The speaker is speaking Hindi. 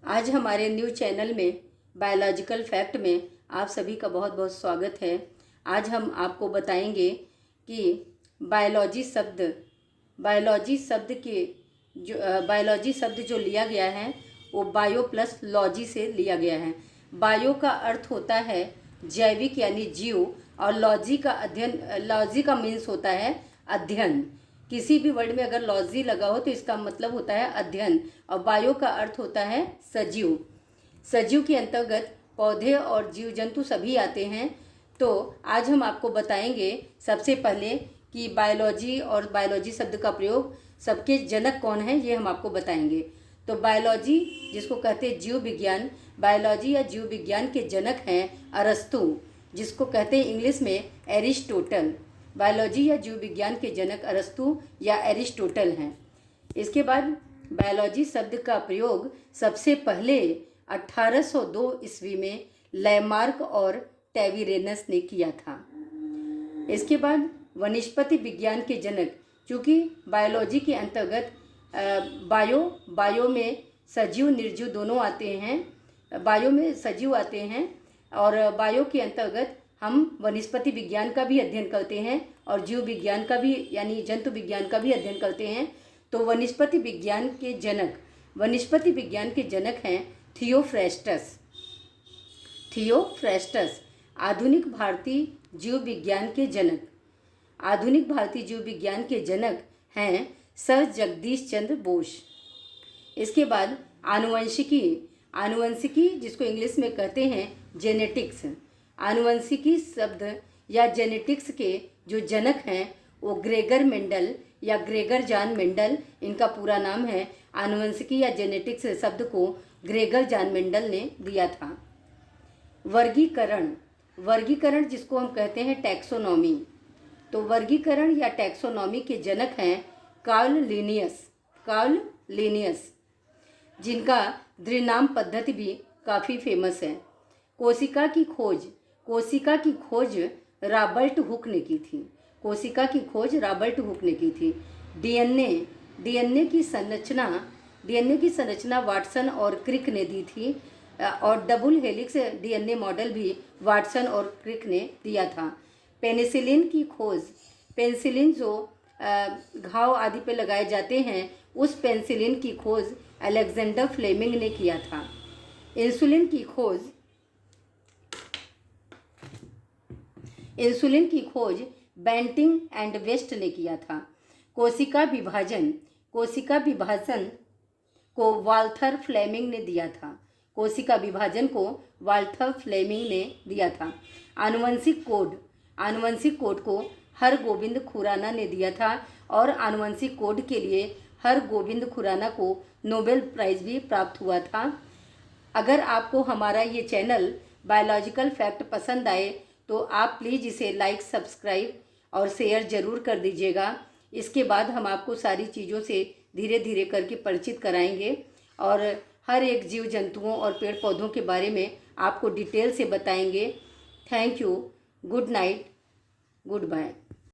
आज हमारे न्यू चैनल में बायोलॉजिकल फैक्ट में आप सभी का बहुत बहुत स्वागत है। आज हम आपको बताएंगे कि बायोलॉजी शब्द जो लिया गया है वो बायो प्लस लॉजी से लिया गया है। बायो का अर्थ होता है जैविक यानी जीव, और लॉजी का मीन्स होता है अध्ययन। किसी भी वर्ड में अगर लॉजी लगा हो तो इसका मतलब होता है अध्ययन, और बायो का अर्थ होता है सजीव। सजीव के अंतर्गत पौधे और जीव जंतु सभी आते हैं। तो आज हम आपको बताएंगे सबसे पहले कि बायोलॉजी शब्द का प्रयोग सबके जनक कौन है, ये हम आपको बताएंगे। तो बायोलॉजी जिसको कहते हैं जीव विज्ञान, बायोलॉजी या जीव विज्ञान के जनक हैं अरस्तु, जिसको कहते हैं इंग्लिश में एरिस्टोटल। बायोलॉजी या जीव विज्ञान के जनक अरस्तु या एरिस्टोटल हैं। इसके बाद बायोलॉजी शब्द का प्रयोग सबसे पहले 1802 ईस्वी में लैमार्क और टैविरेनस ने किया था। इसके बाद वनस्पति विज्ञान के जनक, चूँकि बायोलॉजी के अंतर्गत बायो में सजीव निर्जीव दोनों आते हैं। बायो में सजीव आते हैं और बायो के अंतर्गत हम वनस्पति विज्ञान का भी अध्ययन करते हैं और जीव विज्ञान का भी यानी जंतु विज्ञान का भी अध्ययन करते हैं। तो वनस्पति विज्ञान के जनक हैं थियोफ्रेस्टस। आधुनिक भारतीय जीव विज्ञान के जनक हैं सर जगदीश चंद्र बोस। इसके बाद आनुवंशिकी जिसको इंग्लिश में कहते हैं जेनेटिक्स। आनुवंशिकी शब्द या जेनेटिक्स के जो जनक हैं वो ग्रेगर मेंडल या ग्रेगर जॉन मेंडल, इनका पूरा नाम है। आनुवंशिकी या जेनेटिक्स शब्द को ग्रेगर जॉन मेंडल ने दिया था। वर्गीकरण जिसको हम कहते हैं टैक्सोनॉमी। तो वर्गीकरण या टैक्सोनॉमी के जनक हैं कार्ल लिनियस, जिनका द्विनाम पद्धति भी काफ़ी फेमस है। कोशिका की खोज रॉबर्ट हुक ने की थी। डीएनए की संरचना वाटसन और क्रिक ने दी थी, और डबल हेलिक्स डीएनए मॉडल भी वाटसन और क्रिक ने दिया था। पेनिसिलिन जो घाव आदि पे लगाए जाते हैं, उस पेनिसिलिन की खोज अलेक्जेंडर फ्लेमिंग ने किया था। इंसुलिन की खोज बेंटिंग एंड वेस्ट ने किया था। कोशिका विभाजन को वाल्थर फ्लेमिंग ने दिया था। आनुवंशिक कोड को हरगोबिंद खुराना ने दिया था, और आनुवंशिक कोड के लिए हरगोबिंद खुराना को नोबेल प्राइज़ भी प्राप्त हुआ था। अगर आपको हमारा ये चैनल बायोलॉजिकल फैक्ट पसंद आए तो आप प्लीज़ इसे लाइक, सब्सक्राइब और शेयर ज़रूर कर दीजिएगा। इसके बाद हम आपको सारी चीज़ों से धीरे धीरे करके परिचित कराएंगे और हर एक जीव जंतुओं और पेड़ पौधों के बारे में आपको डिटेल से बताएंगे। Thank you, good night, good bye.